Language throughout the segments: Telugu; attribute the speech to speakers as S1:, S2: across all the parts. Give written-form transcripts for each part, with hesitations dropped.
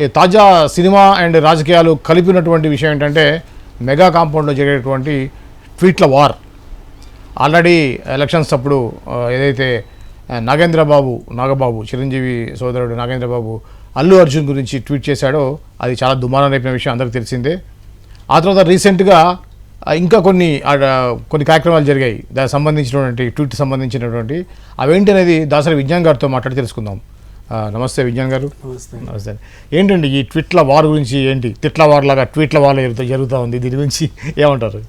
S1: ఈ తాజా సినిమా అండ్ రాజకీయాలు కలిపినటువంటి విషయం ఏంటంటే మెగా కాంపౌండ్లో జరిగేటువంటి ట్వీట్ల వార్. ఆల్రెడీ ఎలక్షన్స్ అప్పుడు ఏదైతే నాగబాబు చిరంజీవి సోదరుడు నాగేంద్రబాబు అల్లు అర్జున్ గురించి ట్వీట్ చేశాడో అది చాలా దుమారం రేపిన విషయం అందరికీ తెలిసిందే. ఆ తర్వాత రీసెంట్గా ఇంకా కొన్ని కార్యక్రమాలు జరిగాయి దానికి సంబంధించినటువంటి ట్వీట్ సంబంధించినటువంటి అవేంటి అనేది దాసరి విజ్ఞాన్ గారితో మాట్లాడి తెలుసుకుందాం. నమస్తే విజ్ఞాన్ గారు. నమస్తే. ఏంటండి ఈ ట్వీట్ల వార్ గురించి, ఏంటి తిట్ల వార్ లాగా ట్వీట్ల వార్ జరుగుతూ ఉంది, దీని గురించి ఏమంటారు?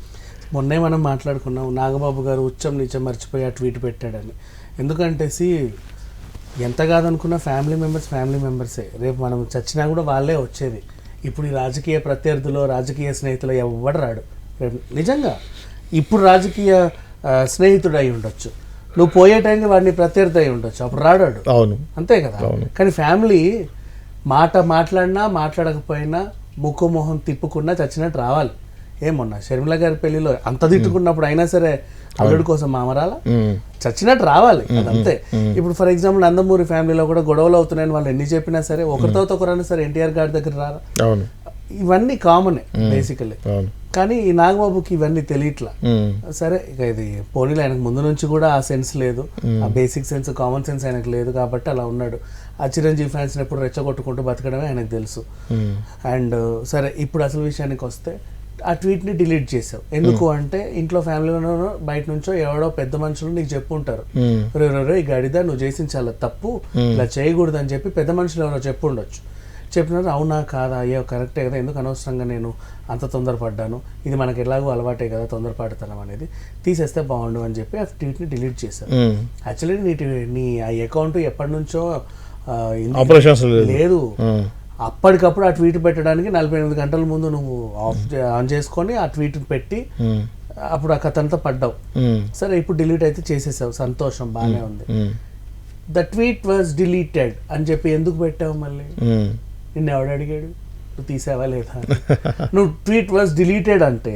S2: మొన్నే మనం మాట్లాడుకున్నాం, నాగబాబు గారు ఉచ్చం నీచం మర్చిపోయి ఆ ట్వీట్ పెట్టాడని. ఎందుకంటే ఎంత కాదనుకున్నా ఫ్యామిలీ మెంబర్సే, రేపు మనం చచ్చినా కూడా వాళ్ళే వచ్చేది. ఇప్పుడు ఈ రాజకీయ ప్రత్యర్థులు, రాజకీయ స్నేహితులు ఎవడు రాడు. నిజంగా ఇప్పుడు రాజకీయ స్నేహితుడు అయి ఉండొచ్చు, నువ్వు పోయే టైంకి వాడిని ప్రత్యర్థి అయి ఉండొచ్చు, అప్పుడు రాడాడు.
S1: అవును,
S2: అంతే కదా. కానీ ఫ్యామిలీ మాట్లాడినా మాట్లాడకపోయినా ముక్కు మొహం తిప్పుకున్నా చచ్చినట్టు రావాలి. ఏమన్నా షర్మిల గారి పెళ్లిలో అంత తిట్టుకున్నప్పుడు అయినా సరే అల్లుడి కోసం మామరాల చచ్చినట్టు రావాలి, అదంతే. ఇప్పుడు ఫర్ ఎగ్జాంపుల్ నందమూరి ఫ్యామిలీలో కూడా గొడవలు అవుతున్నాయని వాళ్ళు ఎన్ని చెప్పినా సరే ఒకరితో ఒకరైనా సరే ఎన్టీఆర్ గారి దగ్గర రారా. ఇవన్నీ కామనే బేసికలీ. కానీ ఈ నాగబాబుకి ఇవన్నీ తెలియట్లా. సరే ఇక ఇది పోనీలు, ఆయనకు ముందు నుంచి కూడా ఆ సెన్స్ లేదు, ఆ బేసిక్ సెన్స్ కామన్ సెన్స్ ఆయనకు లేదు కాబట్టి అలా ఉన్నాడు. ఆ చిరంజీవి ఫ్యాన్స్ ఎప్పుడు రెచ్చగొట్టుకుంటూ బతకడమే ఆయనకు తెలుసు. అండ్ సరే ఇప్పుడు అసలు విషయానికి వస్తే ఆ ట్వీట్ని డిలీట్ చేసావు. ఎందుకు అంటే ఇంట్లో ఫ్యామిలీలోనో బయట నుంచో ఎవడో పెద్ద మనుషులు నీకు చెప్పుంటారు, రే ఈ గడిదా నువ్వు చేసిన చాలా తప్పు, ఇలా చేయకూడదు అని చెప్పి పెద్ద మనుషులు ఎవరో చెప్పు ఉండొచ్చు. చెప్పినారు, అవునా కాదా, అయ్యో కరెక్టే కదా, ఎందుకు అనవసరంగా నేను అంత తొందరపడ్డాను, ఇది మనకి ఎలాగో అలవాటే కదా తొందరపడతాం అనేది, తీసేస్తే బాగుండు అని చెప్పి ఆ ట్వీట్ని డిలీట్ చేశాను. యాక్చువల్లీ నీ ఆ అకౌంట్ ఎప్పటి నుంచో లేదు, అప్పటికప్పుడు ఆ ట్వీట్ పెట్టడానికి 48 గంటల ముందు నువ్వు ఆన్ చేసుకొని ఆ ట్వీట్ పెట్టి అప్పుడు ఆ కథంతా పడ్డావు. సరే ఇప్పుడు డిలీట్ అయితే చేసేసావు, సంతోషం, బాగానే ఉంది. ద ట్వీట్ వాజ్ డిలీటెడ్ అని చెప్పి ఎందుకు పెట్టావు మళ్ళీ? నిన్ను ఎవడు అడిగాడు? నువ్వు తీసావా లేదా? నువ్వు ట్వీట్ వాజ్ డిలీటెడ్ అంటే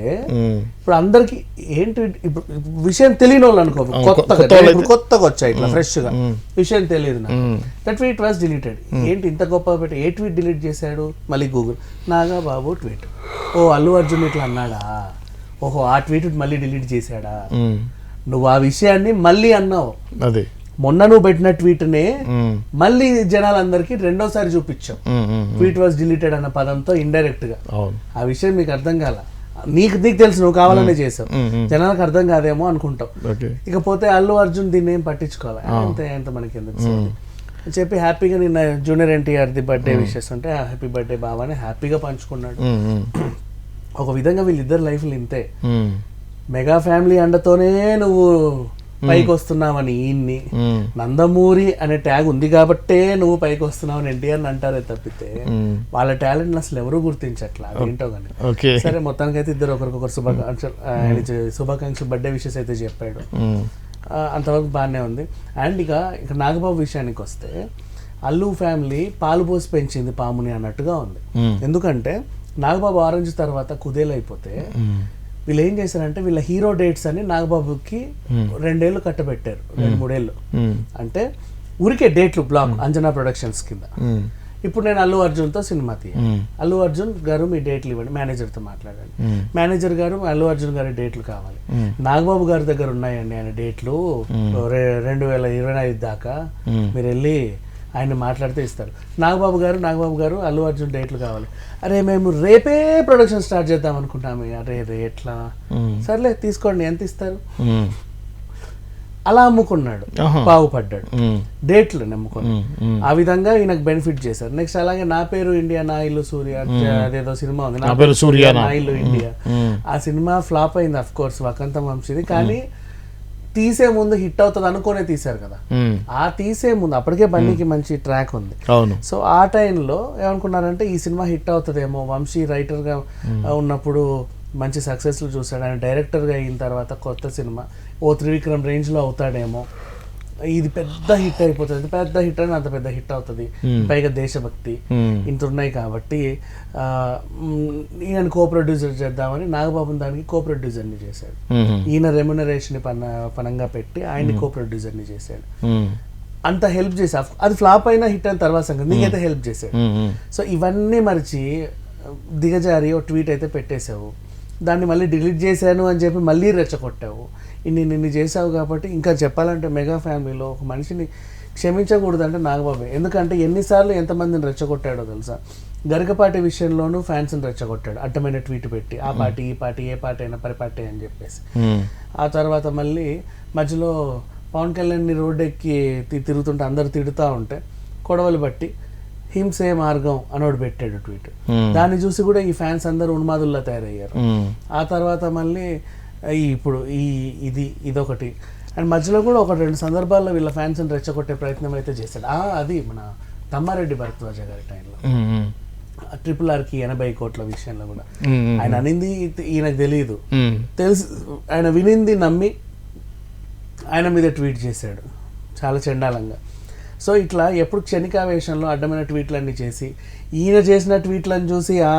S2: ఇప్పుడు అందరికి ఏంటి, ఇప్పుడు విషయం తెలియని వాళ్ళు అనుకో, కొత్తగా వచ్చాయి ఇట్లా ఫ్రెష్ గా, విషయం తెలియదు నాకు. ద ట్వీట్ వాజ్ డిలీటెడ్ ఏంటి ఇంత గొప్ప పెట్టి, ఏ ట్వీట్ డిలీట్ చేశాడు? మళ్ళీ గూగుల్ నాగబాబు ట్వీట్, ఓ అల్లు అర్జున్ ఇట్లా అన్నాడా, ఓహో ఆ ట్వీట్ మళ్ళీ డిలీట్ చేశాడా? నువ్వు ఆ విషయాన్ని మళ్ళీ అన్నావు, అదే మొన్న నువ్వు పెట్టిన ట్వీట్నే మళ్ళీ జనాలందరికీ రెండోసారి చూపించావు. ట్వీట్ వాజ్ డిలీటెడ్ అన్న పదంతో ఇండైరెక్ట్ గా. ఆ విషయం మీకు అర్థం కాల, నీకు తెలుసు, నువ్వు కావాలనే చేసావు, జనాలకు అర్థం కాదేమో అనుకుంటావు. ఇకపోతే అల్లు అర్జున్ దీన్ని ఏం పట్టించుకోవాలి, ఎంత మనకి ఎందుకు చెప్పి హ్యాపీగా నిన్న junior NTR the birthday wishes ఉంటే హ్యాపీ బర్త్డే బాబా అని హ్యాపీగా పంచుకున్నాడు. ఒక విధంగా వీళ్ళిద్దరు లైఫ్లు ఇంతే, మెగా ఫ్యామిలీ అండతోనే నువ్వు పైకి వస్తున్నావని ఈయన్ని, నందమూరి అనే ట్యాగ్ ఉంది కాబట్టే నువ్వు పైకి వస్తున్నావని ఎన్టీఆర్ అంటారే తప్పితే వాళ్ళ టాలెంట్ అసలు ఎవరు గుర్తించట్లా, అదేంటో కానీ. సరే మొత్తానికైతే ఇద్దరు ఒకరికొకరు శుభాకాంక్షలు బర్త్డే విషెస్ అయితే చెప్పాడు, అంతవరకు బాగానే ఉంది. అండ్ ఇక నాగబాబు విషయానికి వస్తే అల్లు ఫ్యామిలీ పాలు పోసి పెంచింది పాముని అన్నట్టుగా ఉంది. ఎందుకంటే నాగబాబు ఆరెంజ్ తర్వాత కుదేలైపోతే వీళ్ళు ఏం చేశారంటే వీళ్ళ హీరో డేట్స్ అని నాగబాబుకి 2 ఏళ్ళు కట్టబెట్టారు, 2-3 ఏళ్ళు. అంటే ఊరికే డేట్లు బ్లాక్ అంజనా ప్రొడక్షన్స్ కింద. ఇప్పుడు నేను అల్లు అర్జున్తో సినిమా అల్లు అర్జున్ గారు మీ డేట్లు ఇవ్వండి, మేనేజర్తో మాట్లాడండి. మేనేజర్ గారు అల్లు అర్జున్ గారి డేట్లు కావాలి, నాగబాబు గారి దగ్గర ఉన్నాయండి ఆయన డేట్లు 2025 దాకా, మీరు వెళ్ళి ఆయన మాట్లాడితే ఇస్తారు. నాగబాబు గారు అల్లు అర్జున్ డేట్లు కావాలి, అరే మేము రేపే ప్రొడక్షన్ స్టార్ట్ చేద్దాం అనుకుంటాము, అరే రేట్లా సర్లే తీసుకోండి ఎంత ఇస్తారు, అలా అమ్ముకున్నాడు, బాగుపడ్డాడు, డేట్లు నమ్ముకుని. ఆ విధంగా ఈయనకు బెనిఫిట్ చేశారు. నెక్స్ట్ అలాగే నా పేరు ఇండియా నా ఇల్లు సూర్య, అదేదో సినిమా ఉంది నా పేరు సూర్య నా ఇల్లు ఇండియా, ఆ సినిమా ఫ్లాప్ అయింది అఫ్ కోర్స్, వకంతం వంశీది. కానీ తీసే ముందు హిట్ అవుతుంది అనుకునే తీశారు కదా, ఆ తీసే ముందు అప్పటికే బండికి మంచి ట్రాక్ ఉంది. సో ఆ టైంలో ఏమనుకున్నారంటే ఈ సినిమా హిట్ అవుతుందేమో, వంశీ రైటర్ గా ఉన్నప్పుడు మంచి సక్సెస్లు చూసాడు, ఆయన డైరెక్టర్ గా అయిన తర్వాత కొత్త సినిమా ఓ త్రివిక్రమ్ రేంజ్ లో అవుతాడేమో, ఇది పెద్ద హిట్ అయిపోతుంది, పెద్ద హిట్ అని అంత పెద్ద హిట్ అవుతుంది, పైగా దేశభక్తి ఇంత ఉన్నాయి కాబట్టి ఈయన కో ప్రొడ్యూసర్ చేద్దామని నాగబాబుని దానికి కో ప్రొడ్యూసర్ని చేశాడు. ఈయన రెమ్యునరేషన్ పనంగా పెట్టి ఆయన్ని కో ప్రొడ్యూసర్ని చేశాడు. అంత హెల్ప్ చేసా. అది ఫ్లాప్ అయినా హిట్ అయిన తర్వాత సంగతి, నీకైతే హెల్ప్ చేసాడు. సో ఇవన్నీ మరిచి దిగజారి ఒక ట్వీట్ అయితే పెట్టేశావు, దాన్ని మళ్ళీ డిలీట్ చేశాను అని చెప్పి మళ్ళీ రెచ్చగొట్టావు. ఇన్ని చేసావు కాబట్టి ఇంకా చెప్పాలంటే మెగా ఫ్యామిలీలో ఒక మనిషిని క్షమించకూడదు అంటే నాగబాబే. ఎందుకంటే ఎన్నిసార్లు ఎంతమందిని రెచ్చగొట్టాడో తెలుసా. గరికపాటి విషయంలోనూ ఫ్యాన్స్ని రెచ్చగొట్టాడు, అడ్డమైన ట్వీట్ పెట్టి ఆ పార్టీ ఈ పార్టీ ఏ పార్టీ అయినా పరిపార్టీ అని చెప్పేసి. ఆ తర్వాత మళ్ళీ మధ్యలో పవన్ కళ్యాణ్ని రోడ్డెక్కి తిరుగుతుంటే అందరు తిడుతూ ఉంటే కొడవలు బట్టి హింసే మార్గం అనోడు పెట్టాడు ట్వీట్. దాన్ని చూసి కూడా ఈ ఫ్యాన్స్ అందరూ ఉన్మాదుల్లా తయారయ్యారు. ఆ తర్వాత మళ్ళీ ఇప్పుడు ఇదొకటి. అండ్ మధ్యలో కూడా ఒక 2 సందర్భాల్లో వీళ్ళ ఫ్యాన్స్ని రెచ్చగొట్టే ప్రయత్నం అయితే చేశాడు. అది మన తమ్మారెడ్డి భరద్వాజ గారి టైంలో RRRకి 80 కోట్ల విషయంలో కూడా ఆయన అనింది ఈయనకు తెలియదు, తెలిసి ఆయన వినింది నమ్మి ఆయన మీద ట్వీట్ చేశాడు చాలా చండాలంగా. సో ఇట్లా ఎప్పుడు క్షణికావేశంలో అడ్డమైన ట్వీట్లన్నీ చేసి ఈయన చేసిన ట్వీట్లను చూసి ఆ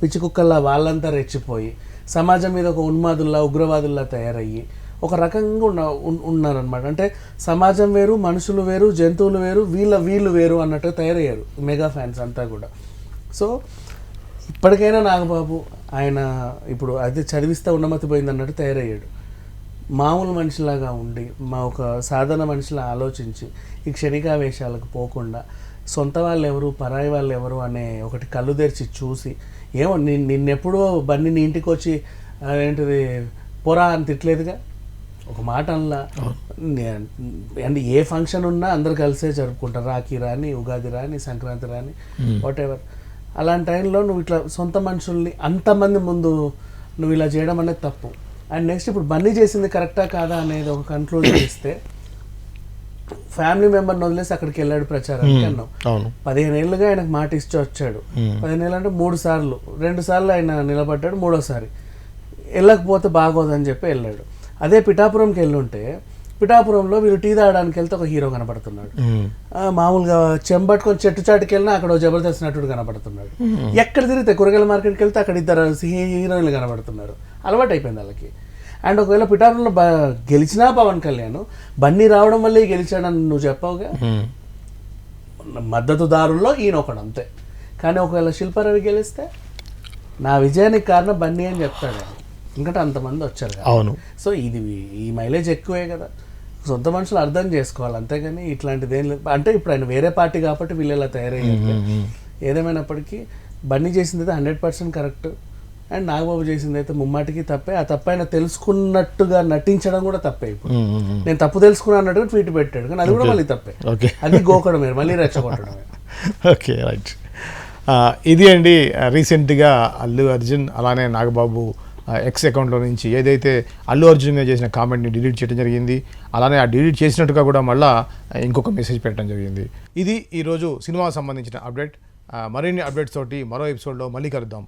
S2: పిచ్చి కుక్కల్లా వాళ్ళంతా రెచ్చిపోయి సమాజం మీద ఒక ఉన్మాదుల్లా ఉగ్రవాదుల్లా తయారయ్యి ఒక రకంగా ఉన్నారనమాట. అంటే సమాజం వేరు, మనుషులు వేరు, జంతువులు వేరు, వీళ్ళు వేరు అన్నట్టు తయారయ్యారు మెగా ఫ్యాన్స్ అంతా కూడా. సో ఇప్పటికైనా నాగబాబు ఆయన ఇప్పుడు అది చదివిస్తే ఉన్నమతి పోయింది అన్నట్టు తయారయ్యాడు. మామూలు మనిషిలాగా ఉండి ఒక సాధారణ మనిషిలా ఆలోచించి ఈ క్షణికావేశాలకు పోకుండా సొంత వాళ్ళు ఎవరు పరాయి వాళ్ళు ఎవరు అనే ఒకటి కళ్ళు తెరిచి చూసి, ఏమో నిన్నెప్పుడూ బండి నీ ఇంటికి వచ్చి ఏంటిది పోరా అని తిట్టలేదుగా, ఒక మాట అనలా. అండ్ ఏ ఫంక్షన్ ఉన్నా అందరు కలిసే జరుపుకుంటారు, రాఖీ రాని, ఉగాది రాని, సంక్రాంతి రాని, వాట్ ఎవర్. అలాంటి టైంలో నువ్వు ఇట్లా సొంత మనుషుల్ని అంతమంది ముందు నువ్వు ఇలా చేయడం అనేది తప్పు. అండ్ నెక్స్ట్ ఇప్పుడు బన్నీ చేసింది కరెక్టా కాదా అనేది ఒక కంట్రోల్ చేస్తే, ఫ్యామిలీ మెంబర్ని వదిలేసి అక్కడికి వెళ్ళాడు ప్రచారానికి అన్నావు. 15 ఏళ్ళుగా ఆయనకు మాట ఇచ్చి వచ్చాడు. 15 ఏళ్ళు అంటే 3 సార్లు, 2 సార్లు ఆయన నిలబడ్డాడు, 3వసారి వెళ్ళకపోతే బాగోదని చెప్పి వెళ్ళాడు. అదే పిఠాపురంకి వెళ్ళుంటే పిఠాపురంలో వీళ్ళు టీ తాగడానికి వెళ్తే ఒక హీరో కనపడుతున్నాడు, మామూలుగా చెంబట్టుకొని చెట్టు చాటుకి వెళ్ళినా అక్కడ జబర్దస్త్ నటుడు కనపడుతున్నాడు, ఎక్కడ తిరిగితే కూరగాయల మార్కెట్కి వెళ్తే అక్కడ 2 హీరోయిన్లు కనపడుతున్నారు. అలవాటు అయిపోయింది వాళ్ళకి. అండ్ ఒకవేళ పిఠాపురంలో గెలిచినా పవన్ కళ్యాణ్ బన్నీ రావడం వల్లే గెలిచాడని నువ్వు చెప్పవుగా, మద్దతుదారుల్లో ఈయన ఒకడు అంతే. కానీ ఒకవేళ శిల్పారవి గెలిస్తే నా విజయానికి కారణం బన్నీ అని చెప్తాడు, ఎందుకంటే అంతమంది వచ్చారు.
S3: అవును.
S2: సో ఈ మైలేజ్ ఎక్కువే కదా, సొంత మనుషులు అర్థం చేసుకోవాలి, అంతేగాని ఇట్లాంటిది ఏం లేదు. అంటే ఇప్పుడు ఆయన వేరే పార్టీ కాబట్టి వీళ్ళు ఇలా తయారయ్యారు. ఏదేమైనప్పటికీ బన్నీ చేసింది అయితే 100% కరెక్ట్, అండ్ నాగబాబు చేసింది అయితే ముమ్మాటికి తప్పే. ఆ తప్పైనా తెలుసుకున్నట్టుగా నటించడం కూడా తప్పే. ఇప్పుడు నేను తప్పు తెలుసుకున్నా అన్నట్టుగా ట్వీట్ పెట్టాడు, కానీ అది కూడా మళ్ళీ తప్పే. అది గోకడమే, మళ్ళీ రెచ్చగొట్టడమే.
S3: Okay, right. ఇది అండి రీసెంట్గా అల్లు అర్జున్ అలానే నాగబాబు ఎక్స్ అకౌంట్లో నుంచి ఏదైతే అల్లు అర్జున్ చేసిన కామెంట్ని డిలీట్ చేయడం జరిగింది. అలానే ఆ డిలీట్ చేసినట్టుగా కూడా మళ్ళీ ఇంకొక మెసేజ్ పెట్టడం జరిగింది. ఇది ఈరోజు సినిమాకు సంబంధించిన అప్డేట్. మరిన్ని అప్డేట్స్ తోటి మరో ఎపిసోడ్లో మళ్ళీ కలుద్దాం.